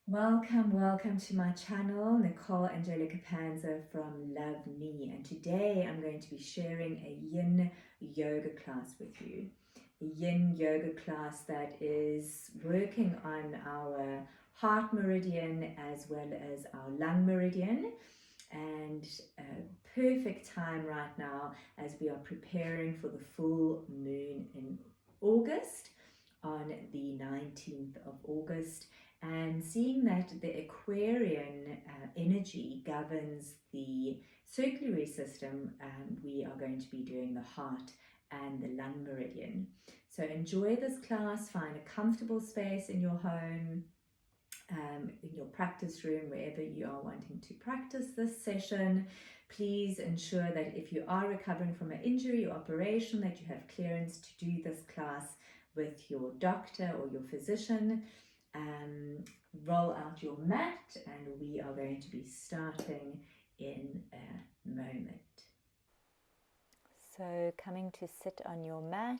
Welcome to my channel, Nicole Angelika Panzer from Love Me, and today I'm going to be sharing a Yin Yoga class with you. A Yin Yoga class that is working on our heart meridian as well as our lung meridian, and a perfect time right now as we are preparing for the full moon in August, on the 19th of August. And seeing that the Aquarian energy governs the circulatory system, we are going to be doing the heart and the lung meridian. So enjoy this class, find a comfortable space in your home, in your practice room, wherever you are wanting to practice this session. Please ensure that if you are recovering from an injury or operation, that you have clearance to do this class with your doctor or your physician. Roll out your mat, and we are going to be starting in a moment. So coming to sit on your mat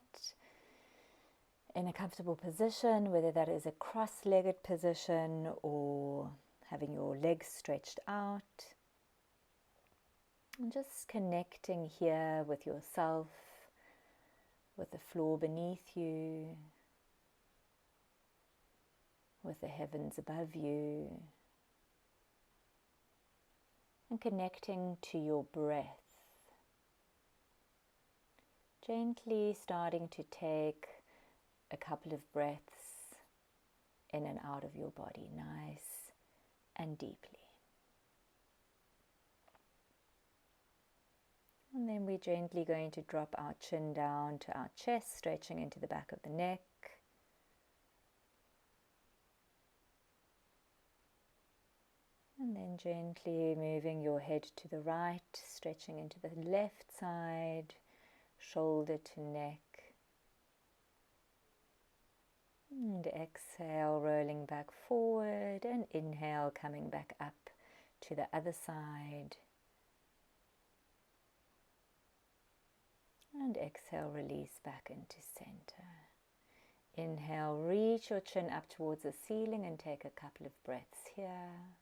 in a comfortable position, whether that is a cross-legged position or having your legs stretched out. And just connecting here with yourself, with the floor beneath you, with the heavens above you, and connecting to your breath. Gently starting to take a couple of breaths in and out of your body, nice and deeply. And then we're gently going to drop our chin down to our chest, stretching into the back of the neck. And then gently moving your head to the right, stretching into the left side, shoulder to neck. And exhale, rolling back forward, and inhale, coming back up to the other side. And exhale, release back into center. Inhale, reach your chin up towards the ceiling and take a couple of breaths here.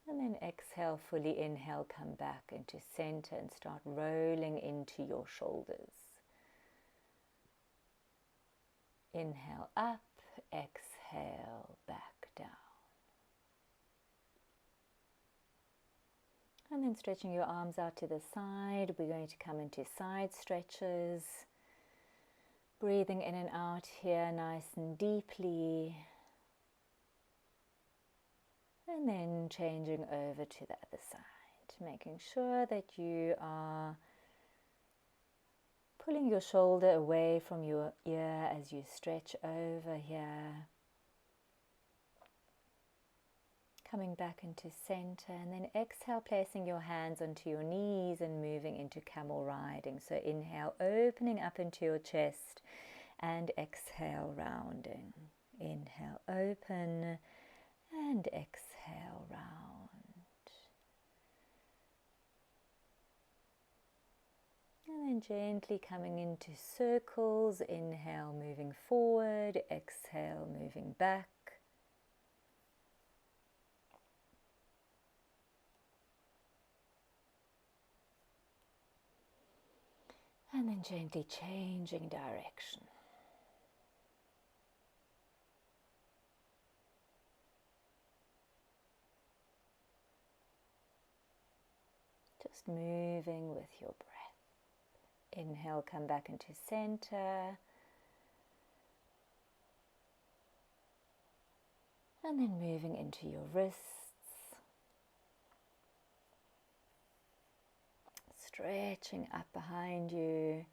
And then exhale, fully inhale, come back into center and start rolling into your shoulders. Inhale up, exhale back down. And then stretching your arms out to the side, we're going to come into side stretches. Breathing in and out here nice and deeply. And then changing over to the other side, making sure that you are pulling your shoulder away from your ear as you stretch over here. Coming back into center, and then exhale, placing your hands onto your knees and moving into camel riding. So inhale, opening up into your chest, and exhale, rounding. Inhale, open, and exhale, round. And then gently coming into circles. Inhale, moving forward. Exhale, moving back. And then gently changing direction. Just moving with your breath. Inhale, come back into center. And then moving into your wrists. Stretching up behind you.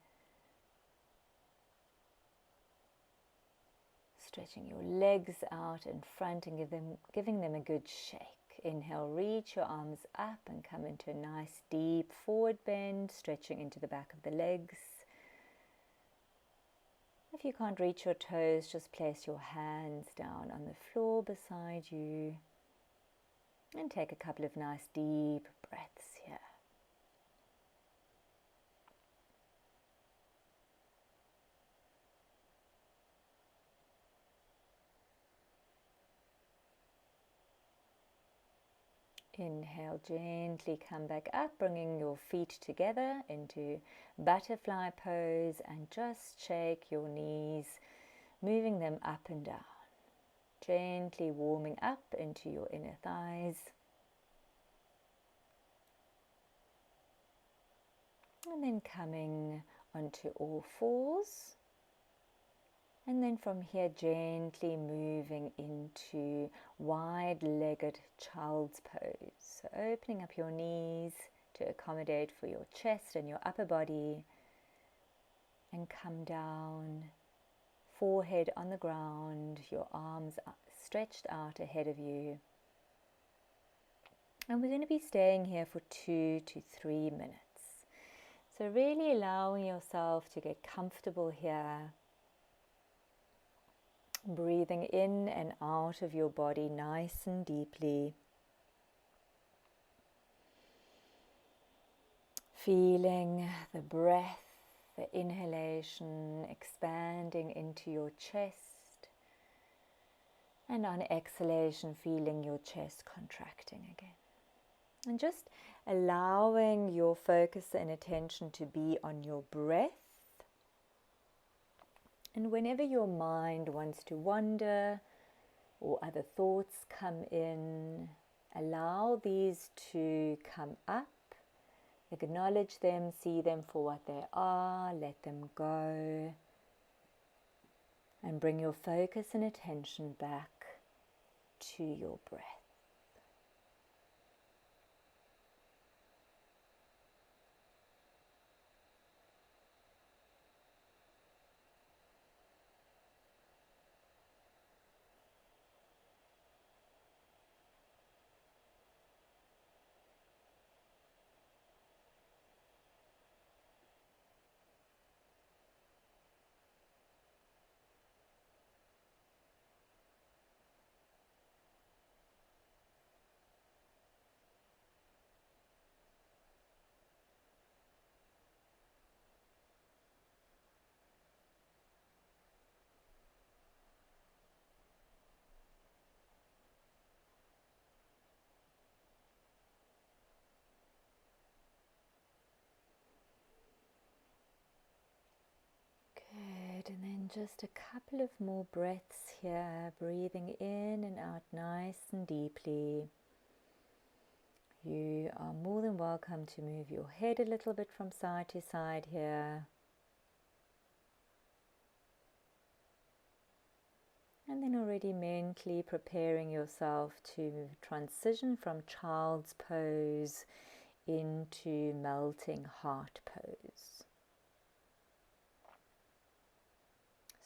Stretching your legs out in front and giving them a good shake. Inhale, reach your arms up and come into a nice deep forward bend, stretching into the back of the legs. If you can't reach your toes, just place your hands down on the floor beside you and take a couple of nice deep breaths here. Inhale, gently come back up, bringing your feet together into butterfly pose, and just shake your knees, moving them up and down. Gently warming up into your inner thighs. And then coming onto all fours. And then from here, gently moving into wide-legged child's pose. So opening up your knees to accommodate for your chest and your upper body. And come down, forehead on the ground, your arms stretched out ahead of you. And we're going to be staying here for 2 to 3 minutes. So really allowing yourself to get comfortable here. Breathing in and out of your body nice and deeply. Feeling the breath, the inhalation expanding into your chest. And on exhalation, feeling your chest contracting again. And just allowing your focus and attention to be on your breath. And whenever your mind wants to wander or other thoughts come in, allow these to come up, acknowledge them, see them for what they are, let them go, and bring your focus and attention back to your breath. Good, and then just a couple of more breaths here, breathing in and out nice and deeply. You are more than welcome to move your head a little bit from side to side here. And then already mentally preparing yourself to transition from child's pose into melting heart pose.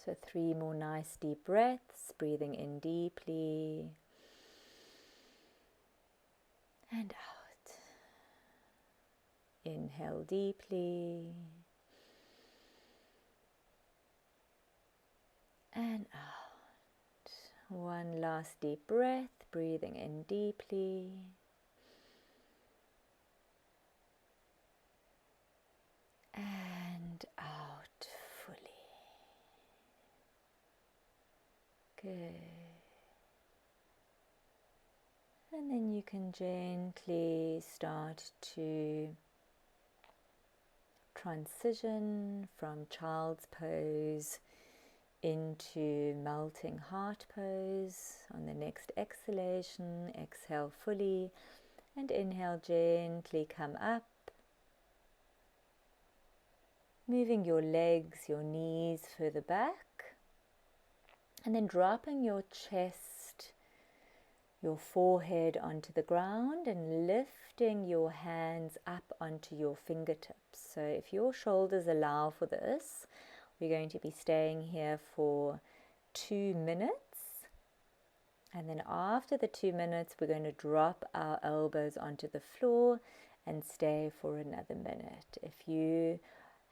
So 3 more nice deep breaths, breathing in deeply and out. Inhale deeply and out. One last deep breath, breathing in deeply and out fully. Good. And then you can gently start to transition from child's pose into melting heart pose. On the next exhalation, exhale fully and inhale, gently come up. Moving your legs, your knees further back. And then dropping your chest, your forehead onto the ground and lifting your hands up onto your fingertips. So if your shoulders allow for this, we're going to be staying here for 2 minutes. And then after the 2 minutes, we're going to drop our elbows onto the floor and stay for another minute. If you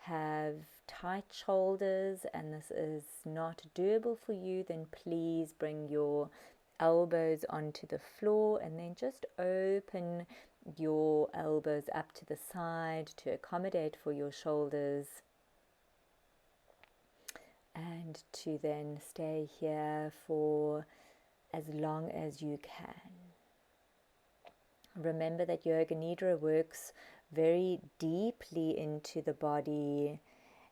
have tight shoulders and this is not doable for you, then please bring your elbows onto the floor and then just open your elbows up to the side to accommodate for your shoulders, and to then stay here for as long as you can. Remember that Yoga Nidra works very deeply into the body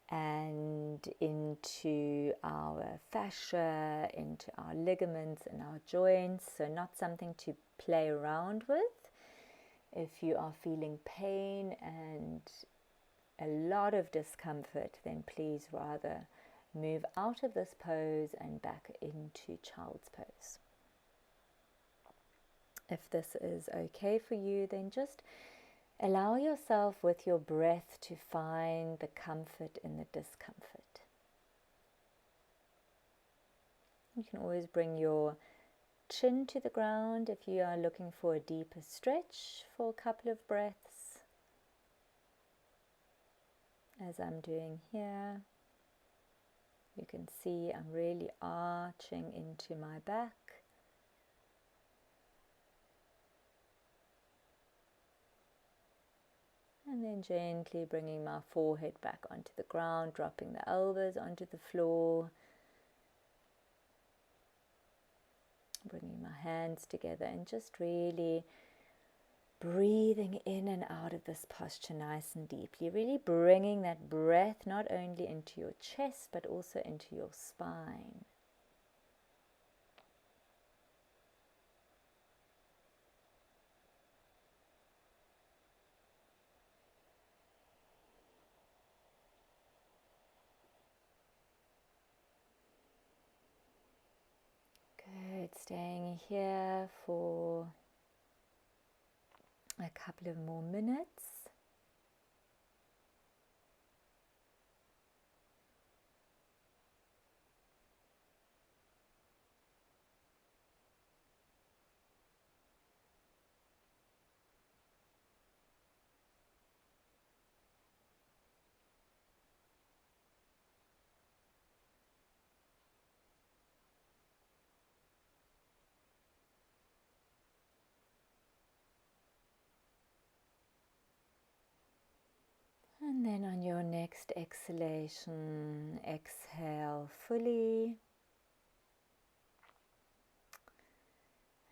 and into our fascia, into our ligaments and our joints, so not something to play around with. If you are feeling pain and a lot of discomfort, then please rather move out of this pose and back into child's pose. If this is okay for you, then just allow yourself with your breath to find the comfort in the discomfort. You can always bring your chin to the ground if you are looking for a deeper stretch for a couple of breaths, as I'm doing here. You can see I'm really arching into my back. And then gently bringing my forehead back onto the ground, dropping the elbows onto the floor. Bringing my hands together and just really breathing in and out of this posture nice and deeply. Really bringing that breath not only into your chest but also into your spine. Good, staying here for a couple of more minutes. And then on your next exhalation, exhale fully.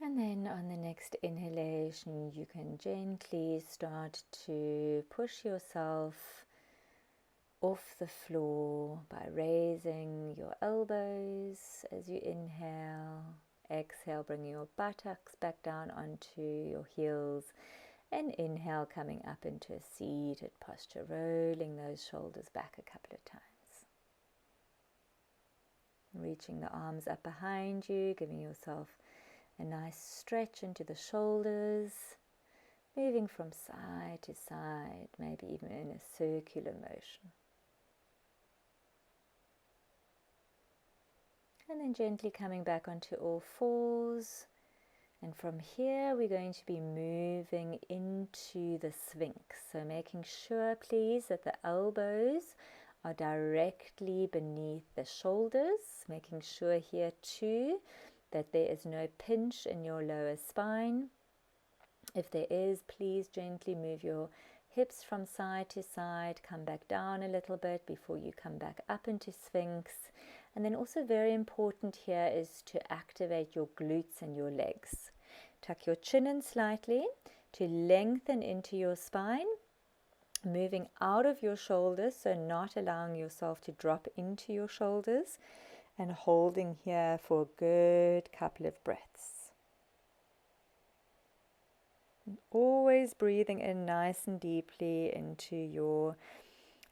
And then on the next inhalation, you can gently start to push yourself off the floor by raising your elbows as you inhale. Exhale, bring your buttocks back down onto your heels. And inhale, coming up into a seated posture, rolling those shoulders back a couple of times. Reaching the arms up behind you, giving yourself a nice stretch into the shoulders, moving from side to side, maybe even in a circular motion. And then gently coming back onto all fours. And from here, we're going to be moving into the Sphinx. So making sure, please, that the elbows are directly beneath the shoulders. Making sure here too that there is no pinch in your lower spine. If there is, please gently move your hips from side to side. Come back down a little bit before you come back up into Sphinx. And then also very important here is to activate your glutes and your legs. Tuck your chin in slightly to lengthen into your spine, moving out of your shoulders, so not allowing yourself to drop into your shoulders, and holding here for a good couple of breaths. And always breathing in nice and deeply into your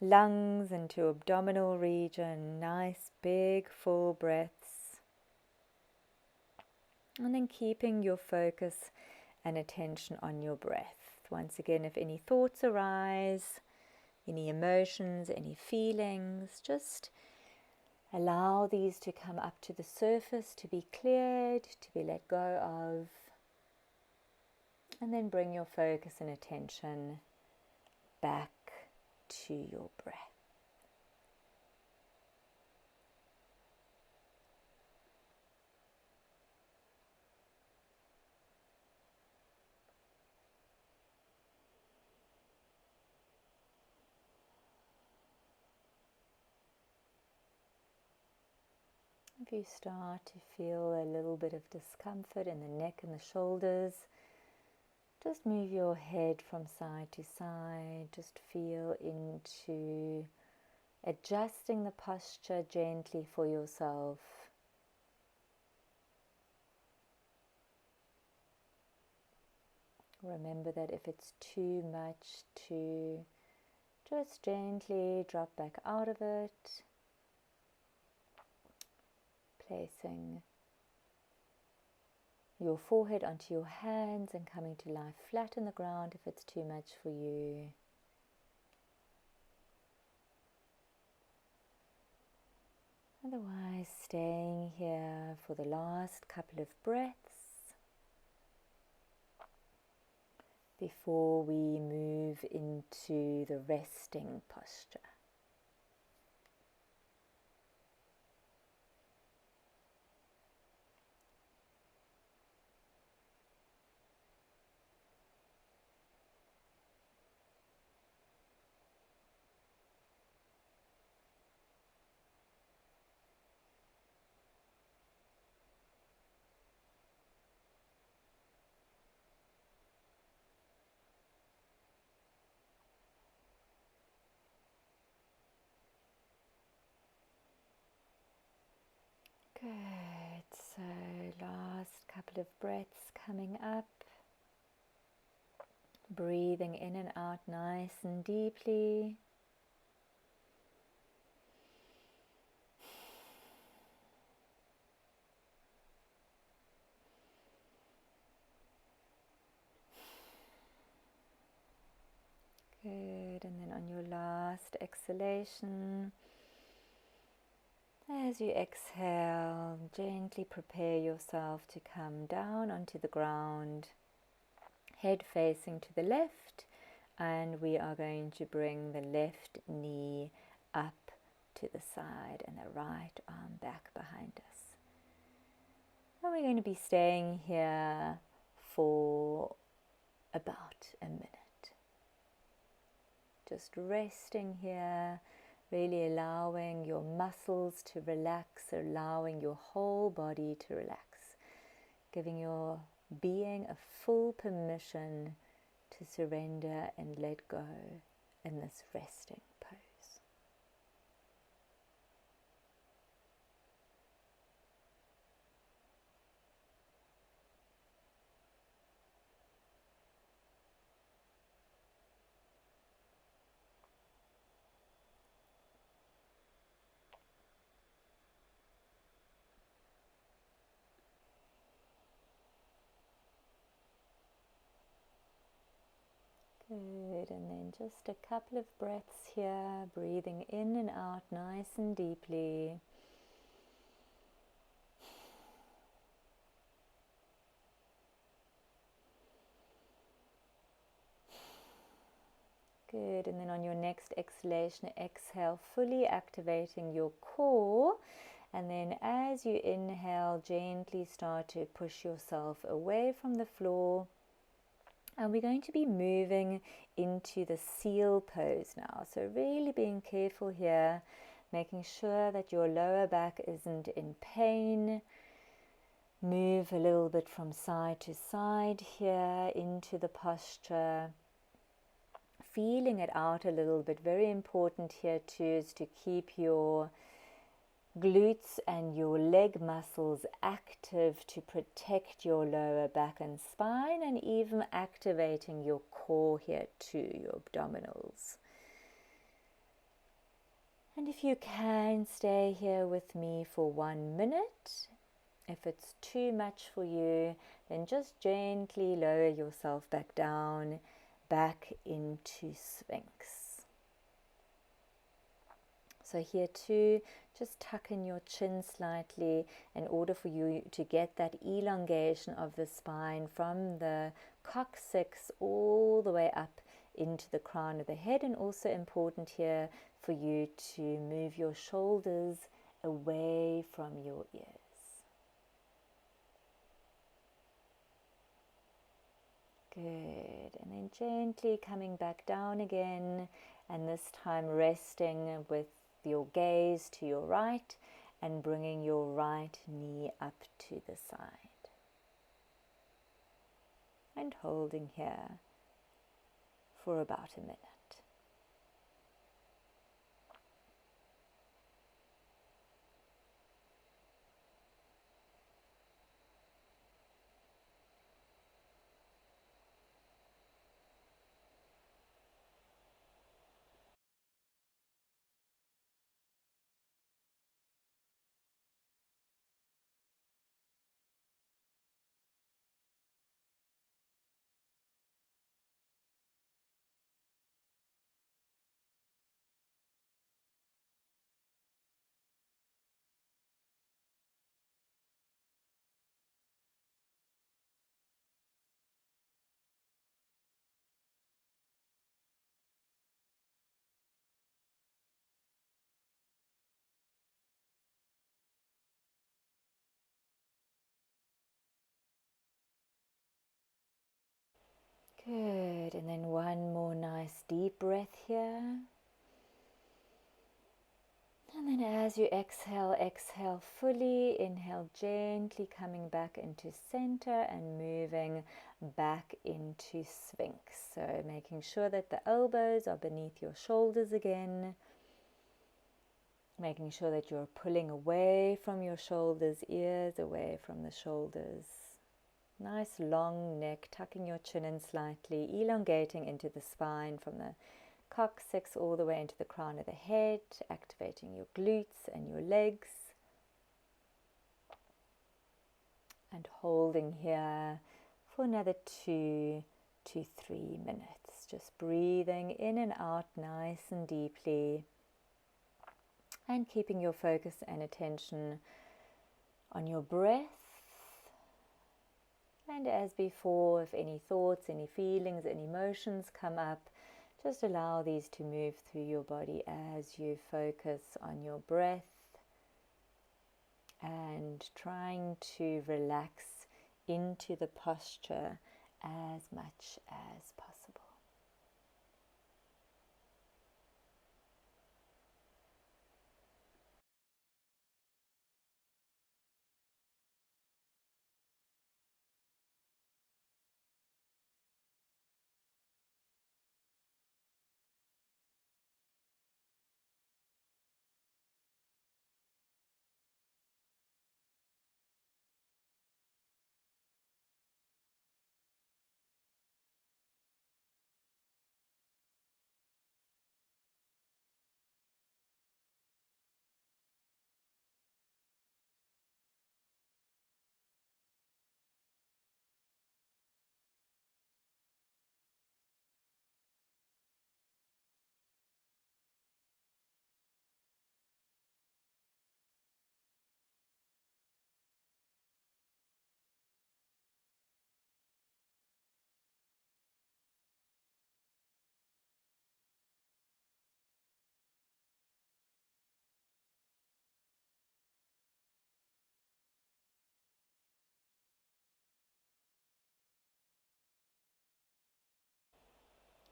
lungs, into abdominal region, nice big full breaths. And then keeping your focus and attention on your breath. Once again, if any thoughts arise, any emotions, any feelings, just allow these to come up to the surface, to be cleared, to be let go of. And then bring your focus and attention back to your breath. If you start to feel a little bit of discomfort in the neck and the shoulders, Just move your head from side to side. Just feel into adjusting the posture gently for yourself. Remember that if it's too much, to just gently drop back out of it, placing your forehead onto your hands and coming to lie flat on the ground if it's too much for you. Otherwise, staying here for the last couple of breaths before we move into the resting posture. Good, so last couple of breaths coming up, breathing in and out nice and deeply. Good, and then on your last exhalation, as you exhale, gently prepare yourself to come down onto the ground, head facing to the left, and we are going to bring the left knee up to the side and the right arm back behind us. And we're going to be staying here for about a minute. Just resting here, really allowing your muscles to relax, allowing your whole body to relax, giving your being a full permission to surrender and let go in this resting pose. Good, and then just a couple of breaths here, breathing in and out nice and deeply. Good, and then on your next exhalation, exhale, fully activating your core. And then as you inhale, gently start to push yourself away from the floor. And we're going to be moving into the seal pose now. So really being careful here, making sure that your lower back isn't in pain. Move a little bit from side to side here into the posture. Feeling it out a little bit. Very important here too is to keep your glutes and your leg muscles active to protect your lower back and spine, and even activating your core here too, your abdominals. And if you can, stay here with me for 1 minute. If it's too much for you, then just gently lower yourself back down, back into Sphinx. So here too, just tuck in your chin slightly in order for you to get that elongation of the spine from the coccyx all the way up into the crown of the head. And also important here for you to move your shoulders away from your ears. Good, and then gently coming back down again, and this time resting with your gaze to your right and bringing your right knee up to the side. and holding here for about a minute. Good, and then one more nice deep breath here. And then as you exhale, exhale fully, inhale gently, coming back into center and moving back into Sphinx. So making sure that the elbows are beneath your shoulders again. Making sure that you're pulling away from your shoulders, ears away from the shoulders. Nice long neck, tucking your chin in slightly, elongating into the spine from the coccyx all the way into the crown of the head, activating your glutes and your legs. And holding here for another 2 to 3 minutes. Just breathing in and out nice and deeply. And keeping your focus and attention on your breath. And as before, if any thoughts, any feelings, any emotions come up, just allow these to move through your body as you focus on your breath and trying to relax into the posture as much as possible.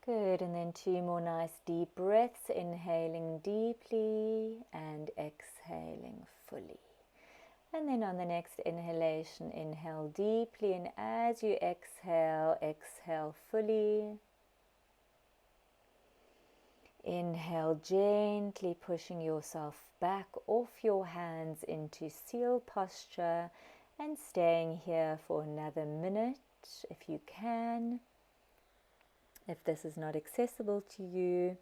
Good, and then 2 more nice deep breaths, inhaling deeply and exhaling fully. And then on the next inhalation, inhale deeply, and as you exhale, exhale fully. Inhale gently, pushing yourself back off your hands into seal posture and staying here for another minute if you can. If this is not accessible to you,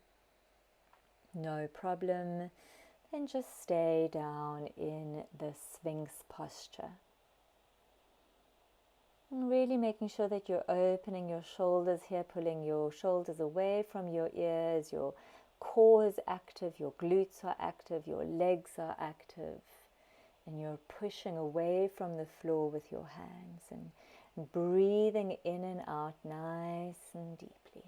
no problem. Then just stay down in the Sphinx posture. And really making sure that you're opening your shoulders here, pulling your shoulders away from your ears, your core is active, your glutes are active, your legs are active, and you're pushing away from the floor with your hands and breathing in and out nice and deeply.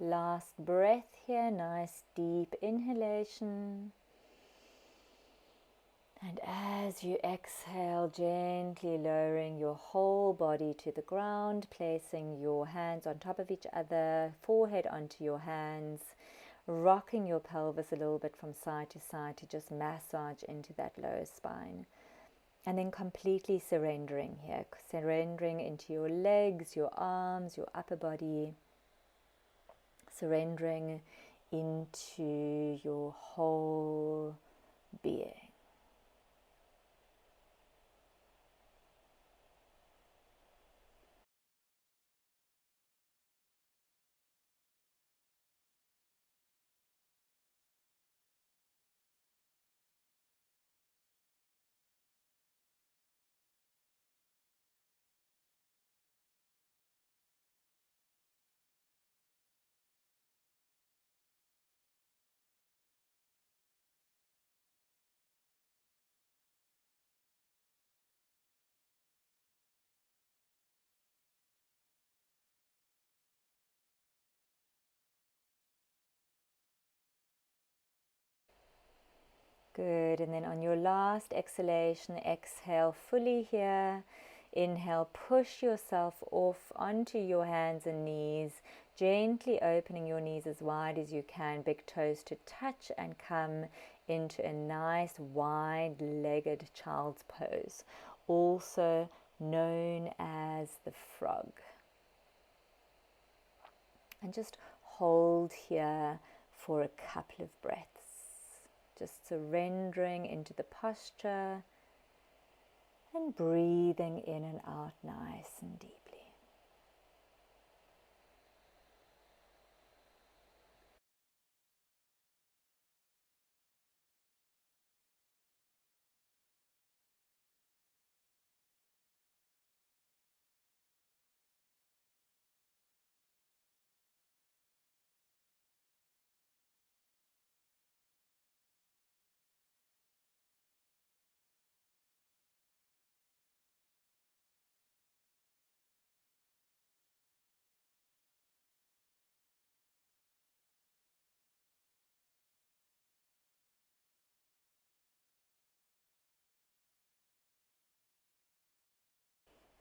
Last breath here, nice deep inhalation. And as you exhale, gently lowering your whole body to the ground, placing your hands on top of each other, forehead onto your hands, rocking your pelvis a little bit from side to side to just massage into that lower spine. And then completely surrendering here, surrendering into your legs, your arms, your upper body, surrendering into your whole being. Good, and then on your last exhalation, exhale fully here. Inhale, push yourself off onto your hands and knees, gently opening your knees as wide as you can, big toes to touch, and come into a nice wide-legged child's pose, also known as the frog. And just hold here for a couple of breaths. Just surrendering into the posture and breathing in and out nice and deeply.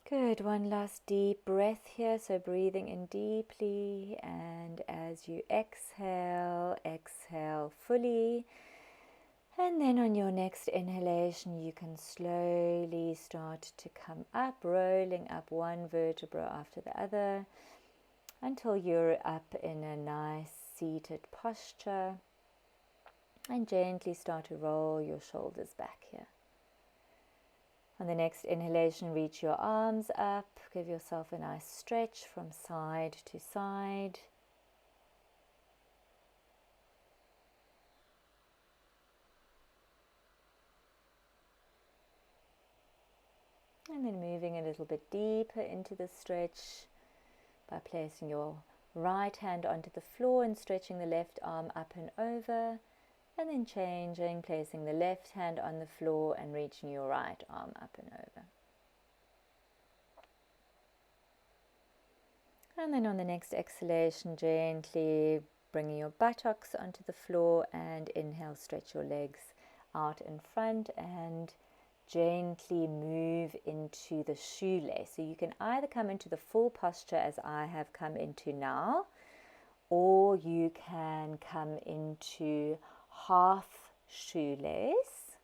Good, one last deep breath here, so breathing in deeply, and as you exhale, exhale fully, and then on your next inhalation you can slowly start to come up, rolling up one vertebra after the other until you're up in a nice seated posture, and gently start to roll your shoulders back here. On the next inhalation, reach your arms up, give yourself a nice stretch from side to side. And then moving a little bit deeper into the stretch by placing your right hand onto the floor and stretching the left arm up and over. And then changing, placing the left hand on the floor and reaching your right arm up and over. And then on the next exhalation, gently bringing your buttocks onto the floor, and inhale, stretch your legs out in front and gently move into the shoelace. So you can either come into the full posture as I have come into now, or you can come into half shoelace,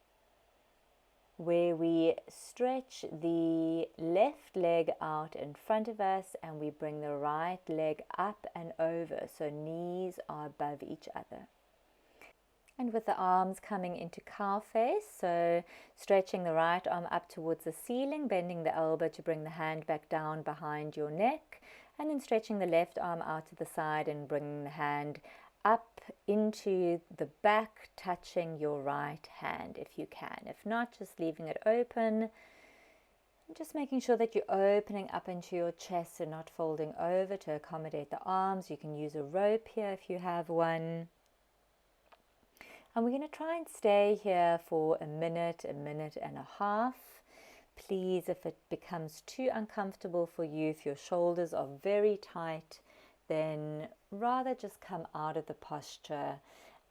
where we stretch the left leg out in front of us and we bring the right leg up and over, so knees are above each other. And with the arms coming into cow face, so stretching the right arm up towards the ceiling, bending the elbow to bring the hand back down behind your neck, and then stretching the left arm out to the side and bringing the hand up into the back, touching your right hand if you can. If not, just leaving it open. Just making sure that you're opening up into your chest and not folding over to accommodate the arms. You can use a rope here if you have one. And we're going to try and stay here for a minute and a half. Please, if it becomes too uncomfortable for you, if your shoulders are very tight, then rather just come out of the posture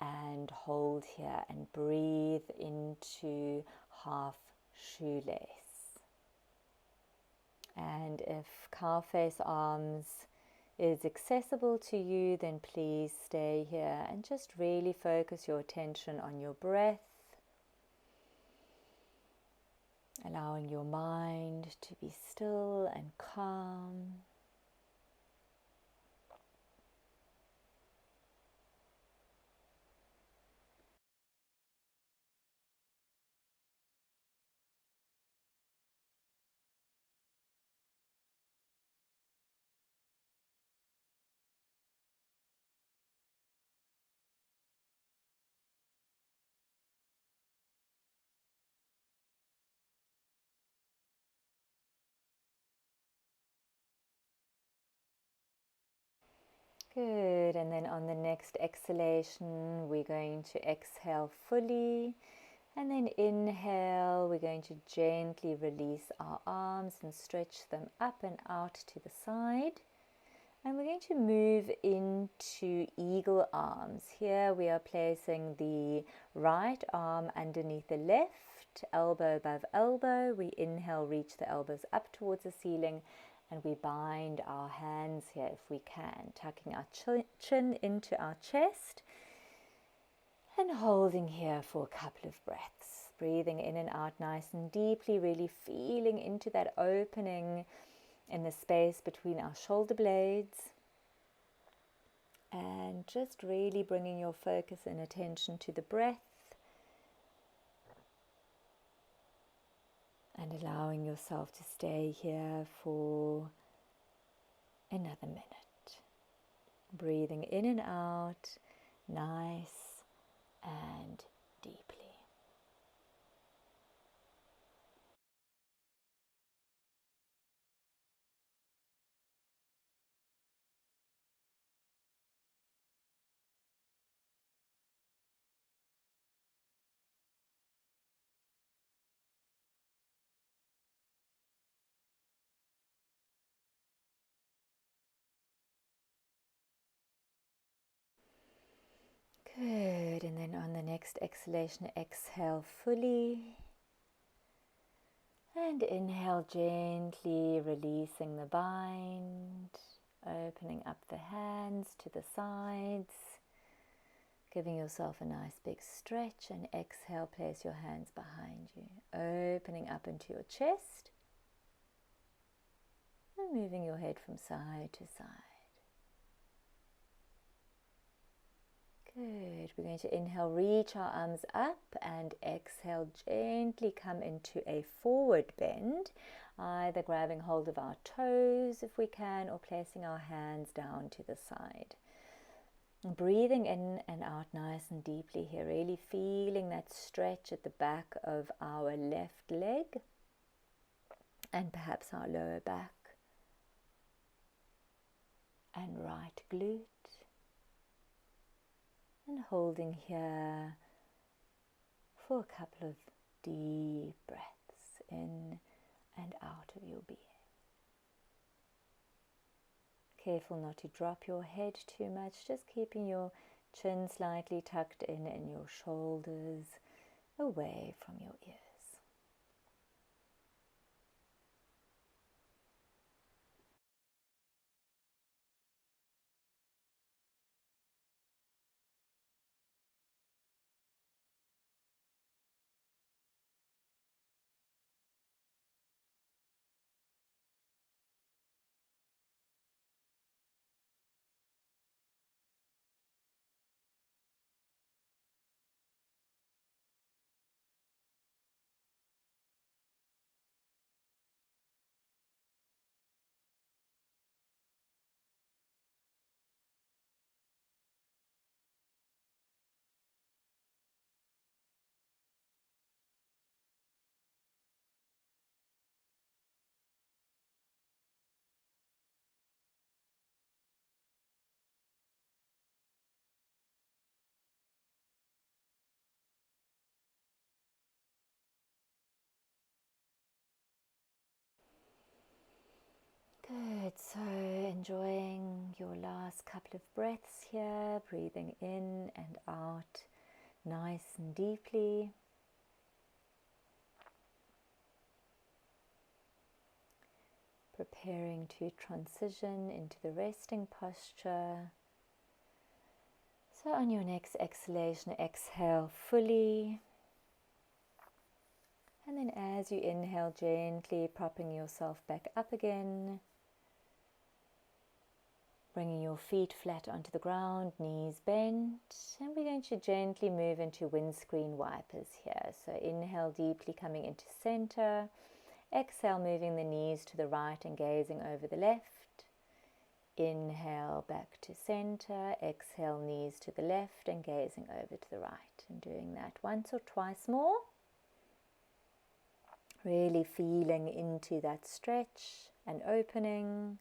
and hold here and breathe into half shoelace. And if cow face arms is accessible to you, then please stay here and just really focus your attention on your breath, allowing your mind to be still and calm. Good, and then on the next exhalation, we're going to exhale fully, and then inhale, we're going to gently release our arms and stretch them up and out to the side. And we're going to move into eagle arms. Here we are placing the right arm underneath the left, elbow above elbow. We inhale, reach the elbows up towards the ceiling, and we bind our hands here if we can, tucking our chin into our chest and holding here for a couple of breaths. Breathing in and out nice and deeply, really feeling into that opening in the space between our shoulder blades, and just really bringing your focus and attention to the breath and allowing yourself to stay here for another minute. Breathing in and out, nice and deeply. Good, and then on the next exhalation, exhale fully. And inhale, gently releasing the bind, opening up the hands to the sides, giving yourself a nice big stretch, and exhale, place your hands behind you, opening up into your chest and moving your head from side to side. Good. We're going to inhale, reach our arms up, and exhale, gently come into a forward bend, either grabbing hold of our toes if we can, or placing our hands down to the side. Breathing in and out nice and deeply here, really feeling that stretch at the back of our left leg and perhaps our lower back and right glute. And holding here for a couple of deep breaths in and out of your being. Careful not to drop your head too much, just keeping your chin slightly tucked in and your shoulders away from your ears. Good, so enjoying your last couple of breaths here, breathing in and out nice and deeply. Preparing to transition into the resting posture. So on your next exhalation, exhale fully. And then as you inhale, gently propping yourself back up again. Bringing your feet flat onto the ground, knees bent. And we're going to gently move into windscreen wipers here. So inhale deeply, coming into center. Exhale, moving the knees to the right and gazing over the left. Inhale, back to center. Exhale, knees to the left and gazing over to the right. And doing that once or twice more. Really feeling into that stretch and opening.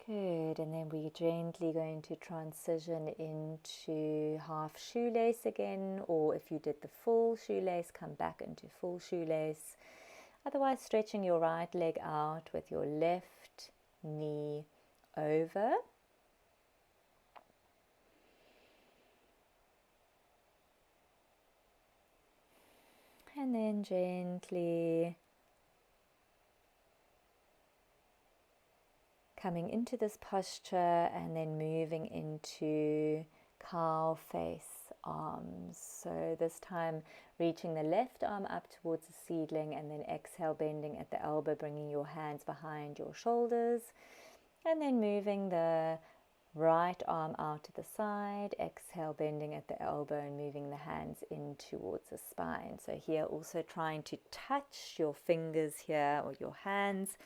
Good, and then we're gently going to transition into half shoelace again, or if you did the full shoelace, come back into full shoelace. Otherwise, stretching your right leg out with your left knee over. And then gently coming into this posture and then moving into cow face arms. So this time reaching the left arm up towards the seedling and then exhale, bending at the elbow, bringing your hands behind your shoulders. And then moving the right arm out to the side, exhale, bending at the elbow and moving the hands in towards the spine. So here also trying to touch your fingers here or your hands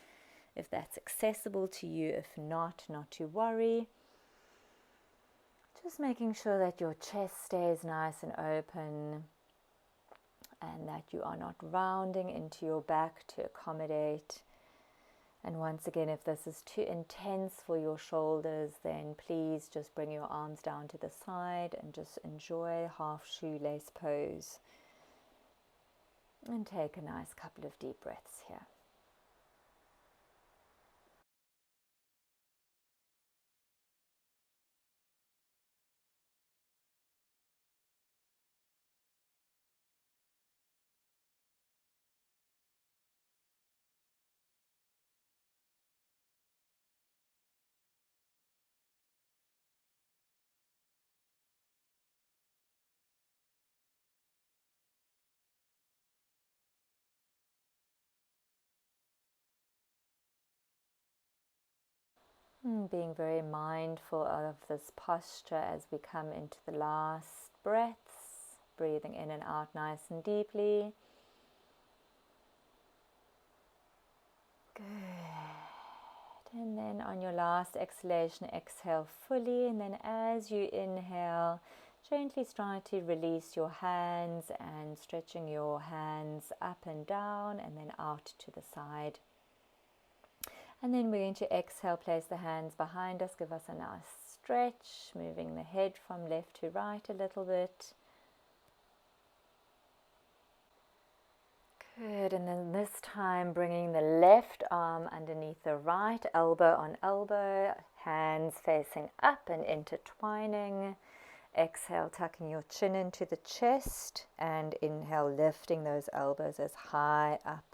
if that's accessible to you. If not, not to worry. Just making sure that your chest stays nice and open and that you are not rounding into your back to accommodate. And once again, if this is too intense for your shoulders, then please just bring your arms down to the side and just enjoy half shoelace pose. And take a nice couple of deep breaths here. Being very mindful of this posture as we come into the last breaths, breathing in and out nice and deeply. Good. And then on your last exhalation, exhale fully. And then as you inhale, gently start to release your hands and stretching your hands up and down and then out to the side. And then we're going to exhale, place the hands behind us, give us a nice stretch, moving the head from left to right a little bit. Good, and then this time bringing the left arm underneath the right, elbow on elbow, hands facing up and intertwining. Exhale, tucking your chin into the chest, and inhale, lifting those elbows as high up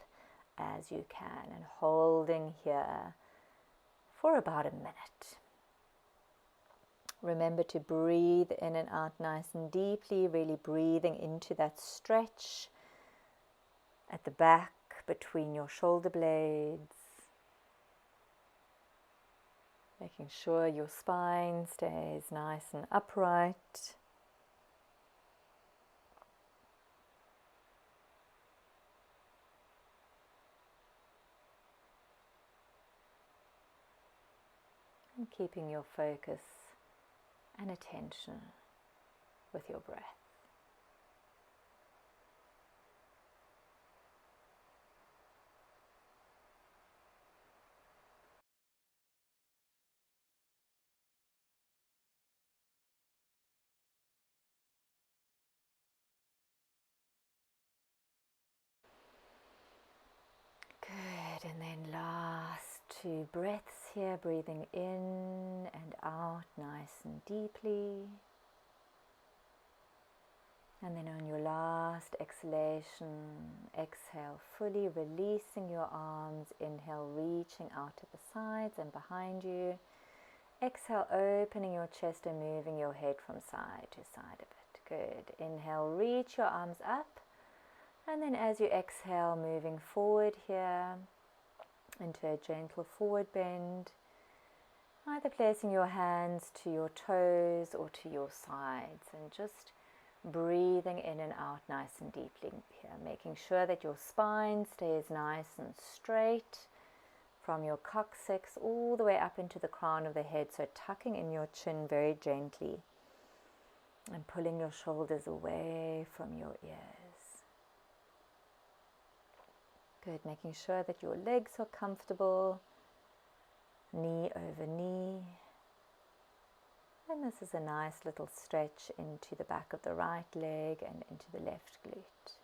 as you can and holding here for about a minute. Remember to breathe in and out nice and deeply, really breathing into that stretch at the back between your shoulder blades. Making sure your spine stays nice and upright. And keeping your focus and attention with your breath. and then last 2 breaths here, breathing in and out nice and deeply. And then on your last exhalation, exhale fully, releasing your arms. Inhale, reaching out to the sides and behind you. Exhale, opening your chest and moving your head from side to side a bit. Good. Inhale, reach your arms up. And then as you exhale, moving forward here into a gentle forward bend. Either placing your hands to your toes or to your sides and just breathing in and out nice and deeply here, making sure that your spine stays nice and straight from your coccyx all the way up into the crown of the head, so tucking in your chin very gently and pulling your shoulders away from your ears. Good, making sure that your legs are comfortable, knee over knee. And this is a nice little stretch into the back of the right leg and into the left glute.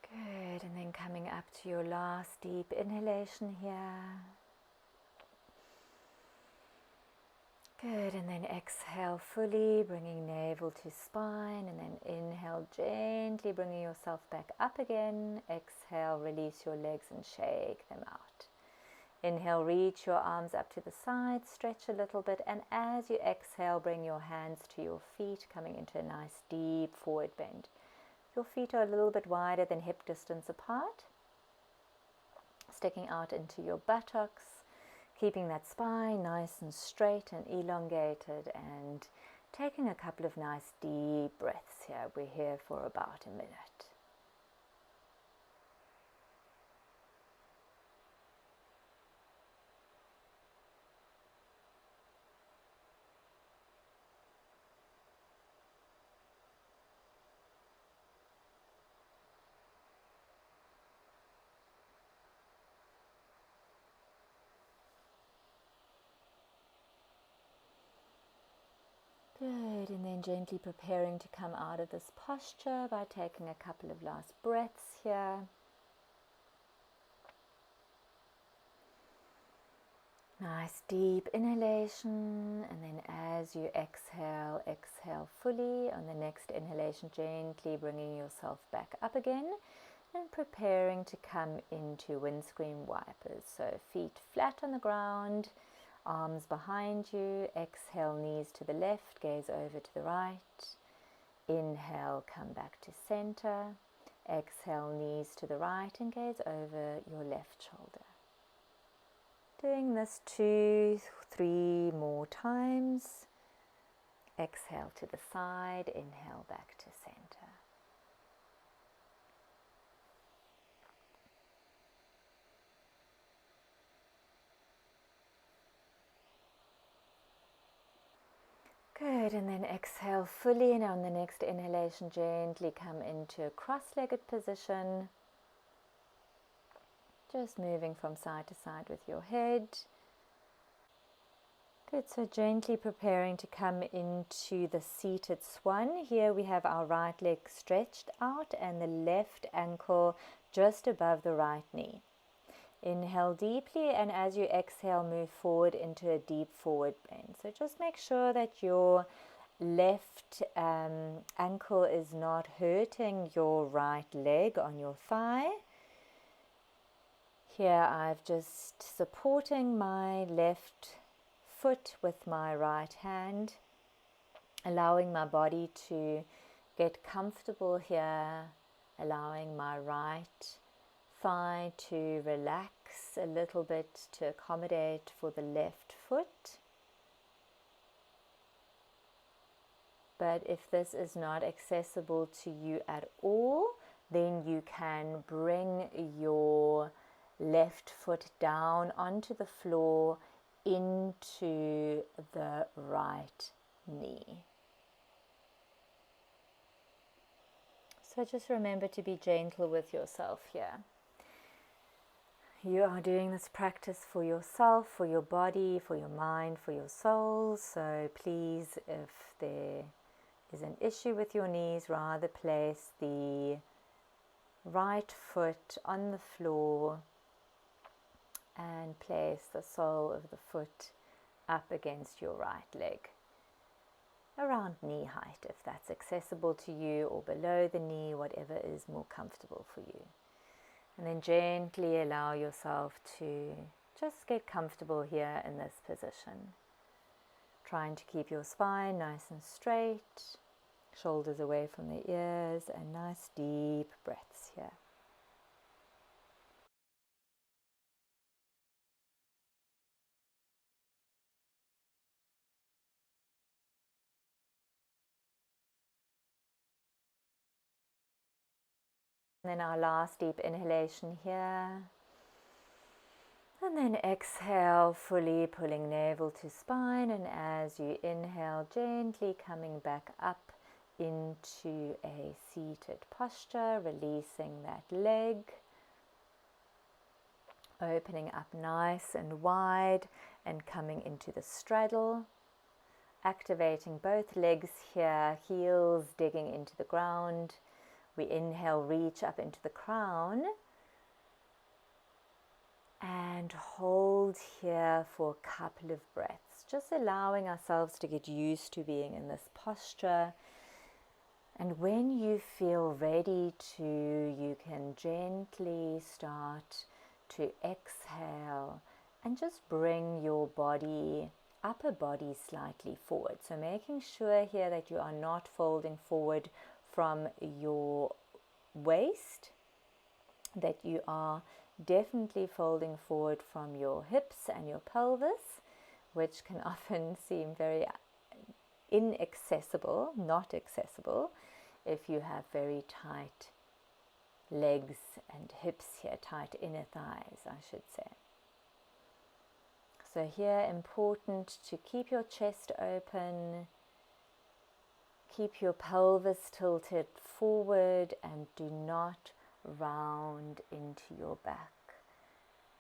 Good, and then coming up to your last deep inhalation here. Good, and then exhale fully, bringing navel to spine, and then inhale gently, bringing yourself back up again. Exhale, release your legs and shake them out. Inhale, reach your arms up to the side, stretch a little bit, and as you exhale, bring your hands to your feet, coming into a nice deep forward bend. Your feet are a little bit wider than hip distance apart, sticking out into your buttocks, keeping that spine nice and straight and elongated, and taking a couple of nice deep breaths here. We're here for about a minute. Good, and then gently preparing to come out of this posture by taking a couple of last breaths here. Nice deep inhalation, and then as you exhale, exhale fully. On the next inhalation, gently bringing yourself back up again and preparing to come into windscreen wipers. So feet flat on the ground, arms behind you. Exhale, knees to the left, gaze over to the right. Inhale, come back to center. Exhale, knees to the right and gaze over your left shoulder. Doing this 2-3 more times. Exhale to the side, inhale back to center. Good, and then exhale fully, and on the next inhalation, gently come into a cross-legged position. Just moving from side to side with your head. Good, so gently preparing to come into the seated swan. Here we have our right leg stretched out and the left ankle just above the right knee. Inhale deeply, and as you exhale, move forward into a deep forward bend. So just make sure that your left ankle is not hurting your right leg on your thigh. Here I've just supporting my left foot with my right hand, allowing my body to get comfortable here, allowing my right thigh to relax a little bit to accommodate for the left foot. But if this is not accessible to you at all, then you can bring your left foot down onto the floor into the right knee. So just remember to be gentle with yourself here. You are doing this practice for yourself, for your body, for your mind, for your soul. So please, if there is an issue with your knees, rather place the right foot on the floor and place the sole of the foot up against your right leg, around knee height if that's accessible to you, or below the knee, whatever is more comfortable for you. And then gently allow yourself to just get comfortable here in this position, trying to keep your spine nice and straight, shoulders away from the ears, and nice deep breaths here. And then our last deep inhalation here. And then exhale, fully pulling navel to spine. And as you inhale, gently coming back up into a seated posture, releasing that leg. Opening up nice and wide and coming into the straddle. Activating both legs here, heels digging into the ground. We inhale, reach up into the crown and hold here for a couple of breaths, just allowing ourselves to get used to being in this posture. And when you feel ready to, you can gently start to exhale and just bring your body, upper body slightly forward. So making sure here that you are not folding forward from your waist, that you are definitely folding forward from your hips and your pelvis, which can often seem very inaccessible, not accessible, if you have very tight legs and hips here, tight inner thighs, I should say. So here, important to keep your chest open, keep your pelvis tilted forward, and do not round into your back.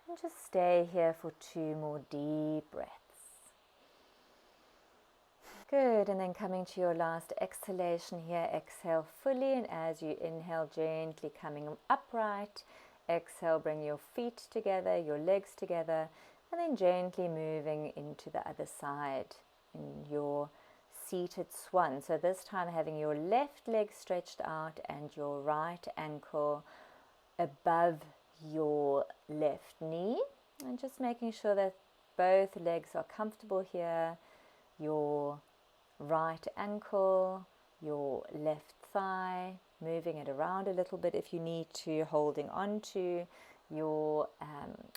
And just stay here for 2 more deep breaths. Good, and then coming to your last exhalation here, exhale fully, and as you inhale, gently coming upright. Exhale, bring your feet together, your legs together, and then gently moving into the other side in your seated swan. So this time having your left leg stretched out and your right ankle above your left knee, and just making sure that both legs are comfortable here. Your right ankle, your left thigh, moving it around a little bit if you need to, holding on to your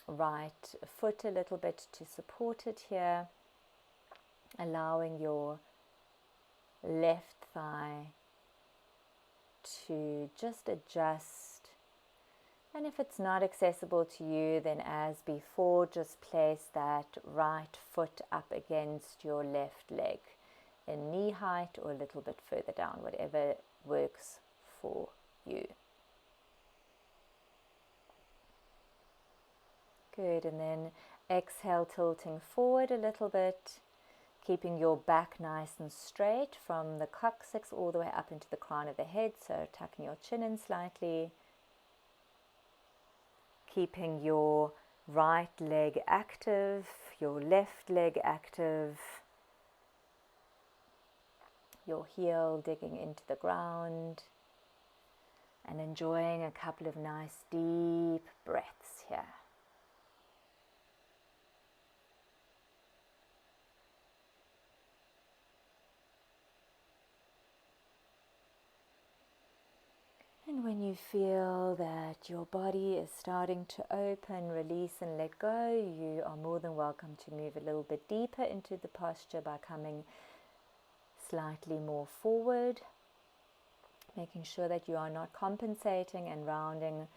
right foot a little bit to support it here, allowing your left thigh to just adjust. And if it's not accessible to you, then as before, just place that right foot up against your left leg in knee height or a little bit further down, whatever works for you. Good, and then exhale, tilting forward a little bit, keeping your back nice and straight from the coccyx all the way up into the crown of the head, so tucking your chin in slightly. Keeping your right leg active, your left leg active, your heel digging into the ground, and enjoying a couple of nice deep breaths here. And when you feel that your body is starting to open, release and let go, you are more than welcome to move a little bit deeper into the posture by coming slightly more forward, making sure that you are not compensating and rounding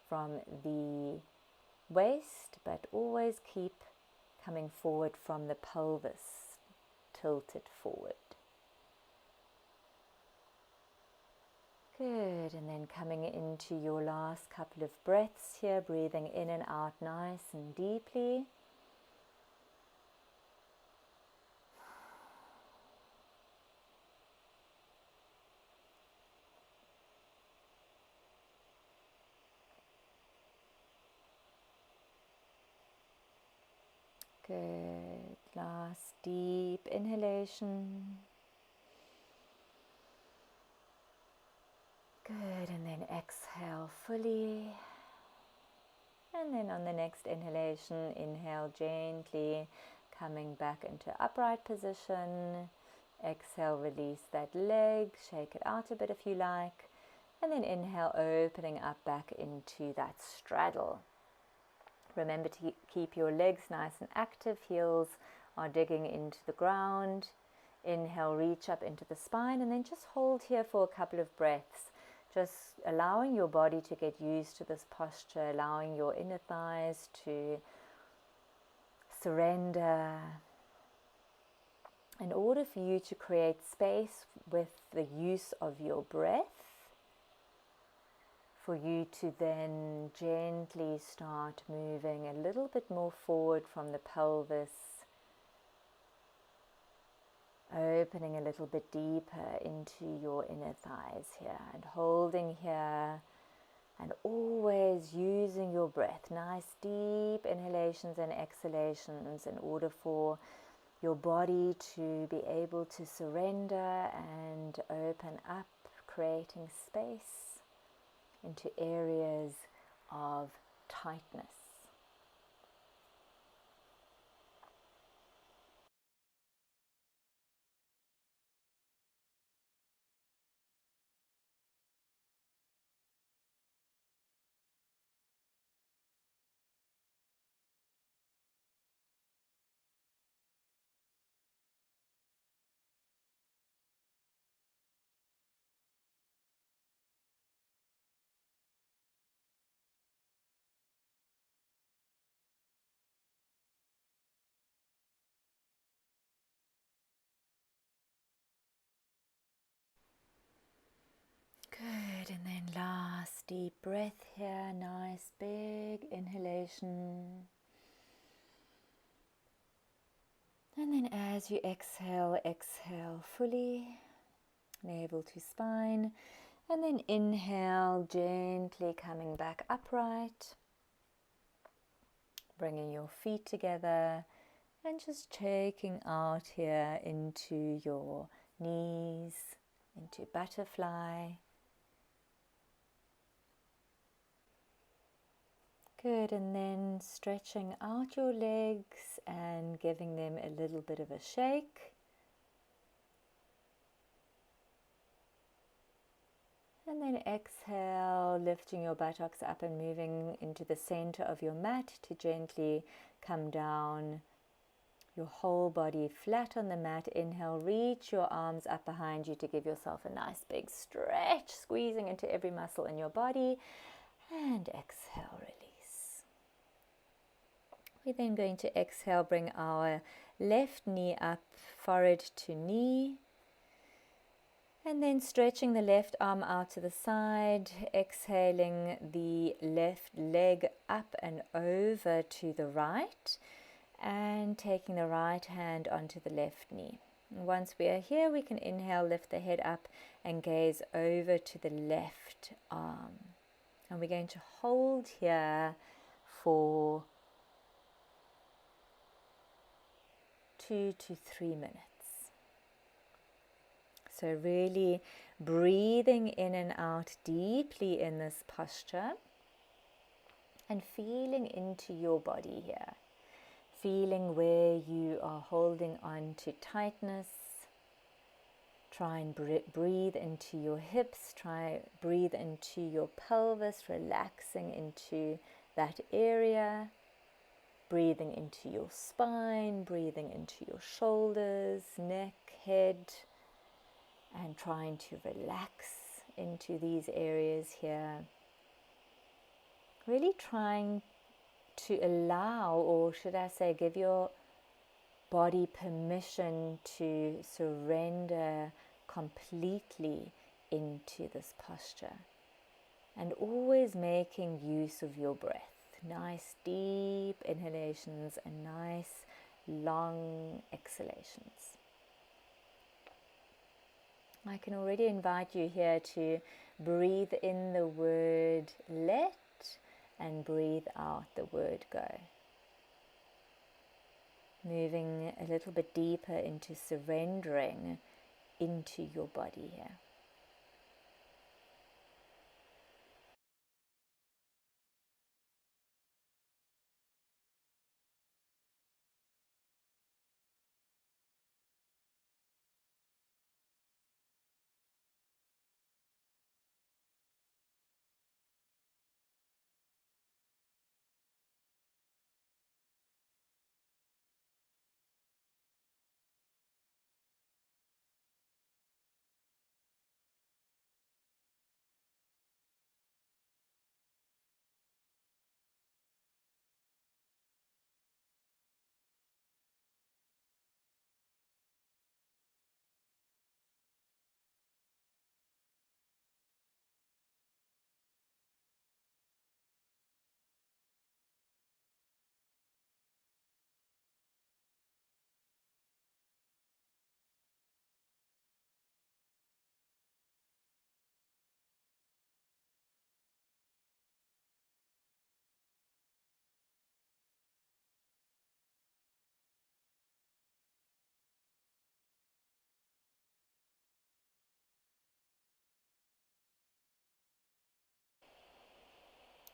from the waist, but always keep coming forward from the pelvis, tilted forward. Good, and then coming into your last couple of breaths here, breathing in and out nice and deeply. Good, last deep inhalation. Good, and then exhale fully. And then on the next inhalation, inhale gently, coming back into upright position. Exhale, release that leg, shake it out a bit if you like. And then inhale, opening up back into that straddle. Remember to keep your legs nice and active, heels are digging into the ground. Inhale, reach up into the spine, and then just hold here for a couple of breaths. Just allowing your body to get used to this posture, allowing your inner thighs to surrender. In order for you to create space with the use of your breath, for you to then gently start moving a little bit more forward from the pelvis, opening a little bit deeper into your inner thighs here, and holding here, and always using your breath, nice deep inhalations and exhalations, in order for your body to be able to surrender and open up, creating space into areas of tightness. Good, and then last deep breath here, nice big inhalation. And then as you exhale, exhale fully, navel to spine, and then inhale, gently coming back upright, bringing your feet together, and just checking out here into your knees, into butterfly. Good, and then stretching out your legs and giving them a little bit of a shake. And then exhale, lifting your buttocks up and moving into the center of your mat to gently come down, your whole body flat on the mat. Inhale, reach your arms up behind you to give yourself a nice big stretch, squeezing into every muscle in your body. And exhale, release. We're then going to exhale, bring our left knee up, forehead to knee. And then stretching the left arm out to the side, exhaling the left leg up and over to the right, and taking the right hand onto the left knee. And once we are here, we can inhale, lift the head up and gaze over to the left arm. And we're going to hold here for 2 to 3 minutes. So really breathing in and out deeply in this posture and feeling into your body here. Feeling where you are holding on to tightness. Try and breathe into your hips. Breathe into your pelvis, relaxing into that area. Breathing into your spine, breathing into your shoulders, neck, head. and trying to relax into these areas here. Really trying to allow, or should I say, give your body permission to surrender completely into this posture. And always making use of your breath. Nice deep inhalations and nice long exhalations. I can already invite you here to breathe in the word let and breathe out the word go. Moving a little bit deeper into surrendering into your body here.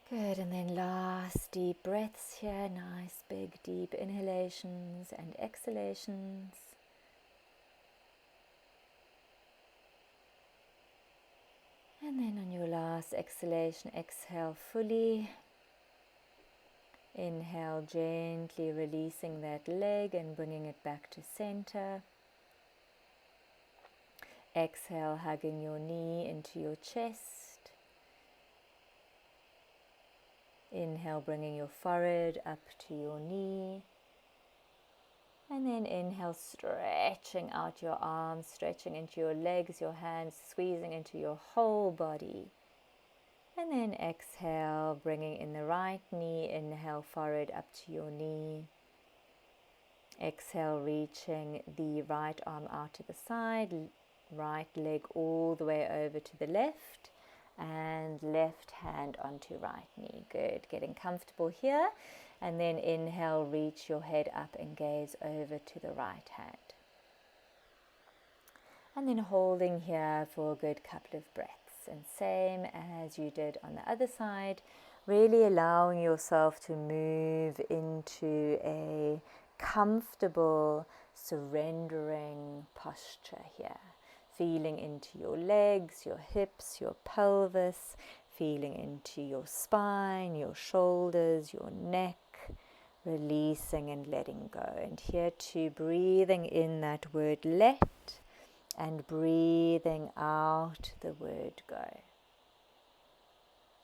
Good, and then last deep breaths here, nice big deep inhalations and exhalations. And then on your last exhalation, exhale fully. Inhale, gently releasing that leg and bringing it back to center. Exhale, hugging your knee into your chest. Inhale, bringing your forehead up to your knee. And then inhale, stretching out your arms, stretching into your legs, your hands, squeezing into your whole body. And then exhale, bringing in the right knee. Inhale, forehead up to your knee. Exhale, reaching the right arm out to the side, right leg all the way over to the left, and left hand onto right knee. Good, getting comfortable here. And then inhale, reach your head up and gaze over to the right hand. And then holding here for a good couple of breaths. And same as you did on the other side, really allowing yourself to move into a comfortable, surrendering posture here. Feeling into your legs, your hips, your pelvis, feeling into your spine, your shoulders, your neck, releasing and letting go. And here too, breathing in that word let and breathing out the word go.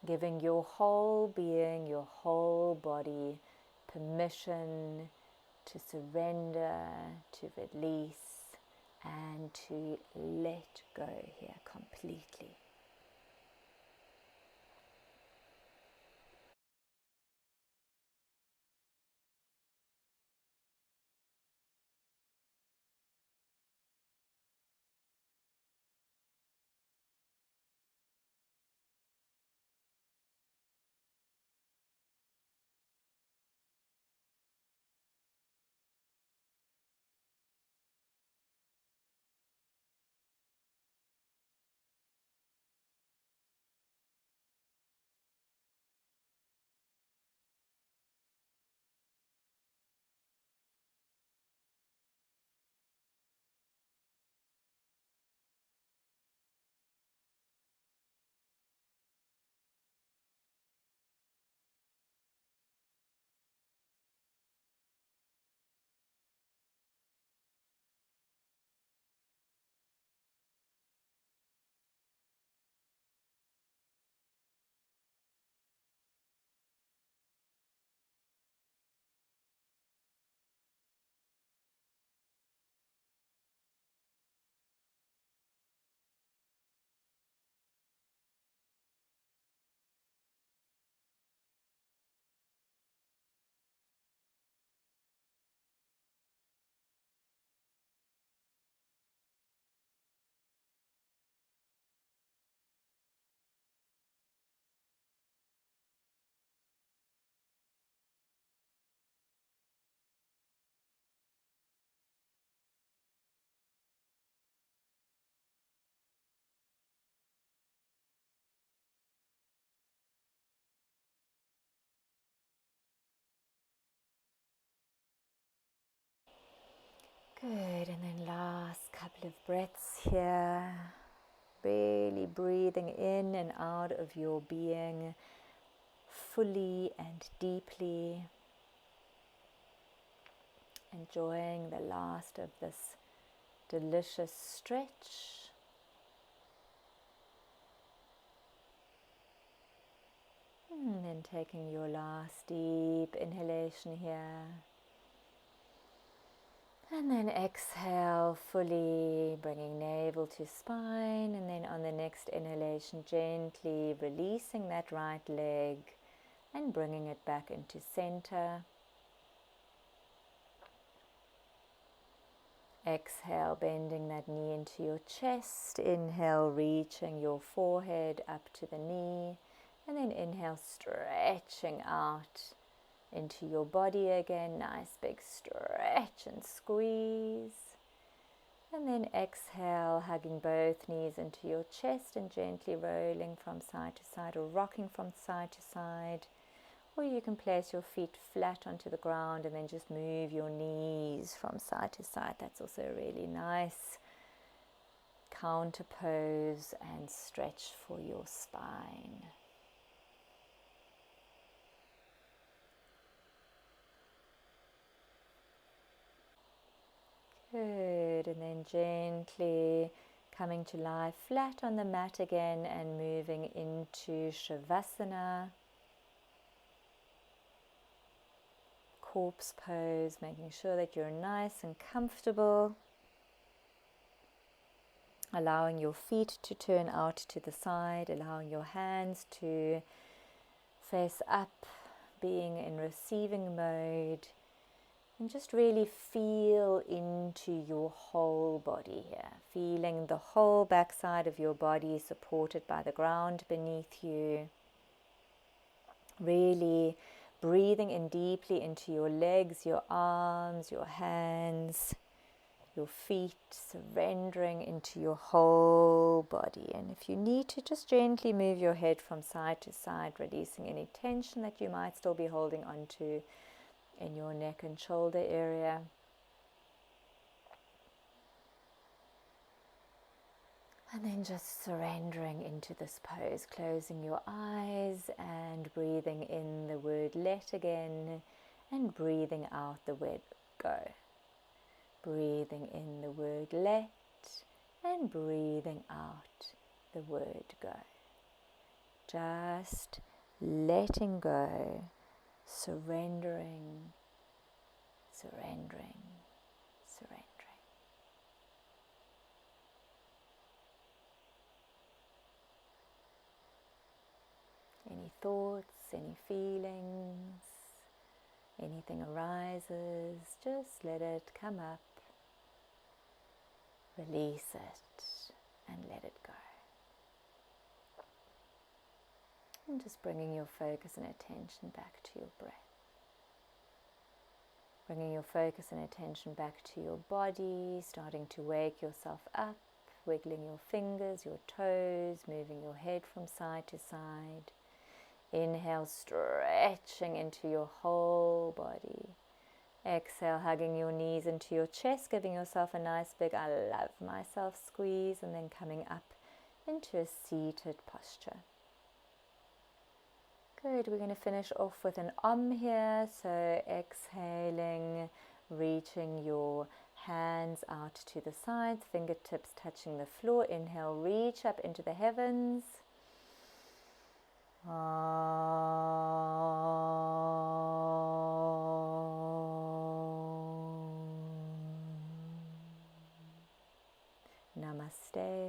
Giving your whole being, your whole body permission to surrender, to release, and to let go here completely. Good, and then last couple of breaths here. Really breathing in and out of your being fully and deeply. Enjoying the last of this delicious stretch. And then taking your last deep inhalation here. And then exhale fully, bringing navel to spine. And then on the next inhalation, gently releasing that right leg and bringing it back into center. Exhale, bending that knee into your chest. Inhale, reaching your forehead up to the knee. And then inhale, stretching out into your body again. Nice big stretch and squeeze. And then exhale, hugging both knees into your chest and gently rolling from side to side or rocking from side to side. Or you can place your feet flat onto the ground and then just move your knees from side to side. That's also a really nice counter pose and stretch for your spine. Good, and then gently coming to lie flat on the mat again and moving into Shavasana. Corpse pose, making sure that you're nice and comfortable. Allowing your feet to turn out to the side, allowing your hands to face up, being in receiving mode. And just really feel into your whole body here. Feeling the whole backside of your body supported by the ground beneath you. Really breathing in deeply into your legs, your arms, your hands, your feet, surrendering into your whole body. And if you need to, just gently move your head from side to side, releasing any tension that you might still be holding onto in your neck and shoulder area. And then just surrendering into this pose, closing your eyes and breathing in the word let again and breathing out the word go. Breathing in the word let and breathing out the word go. Just letting go. Surrendering, surrendering, surrendering. Any thoughts, any feelings, anything arises, just let it come up, release it, and let it go. And just bringing your focus and attention back to your breath. Bringing your focus and attention back to your body, starting to wake yourself up, wiggling your fingers, your toes, moving your head from side to side. Inhale, stretching into your whole body. Exhale, hugging your knees into your chest, giving yourself a nice big I love myself squeeze, and then coming up into a seated posture. Good, we're going to finish off with an here, so exhaling, reaching your hands out to the sides, fingertips touching the floor. Inhale, reach up into the heavens. Namaste.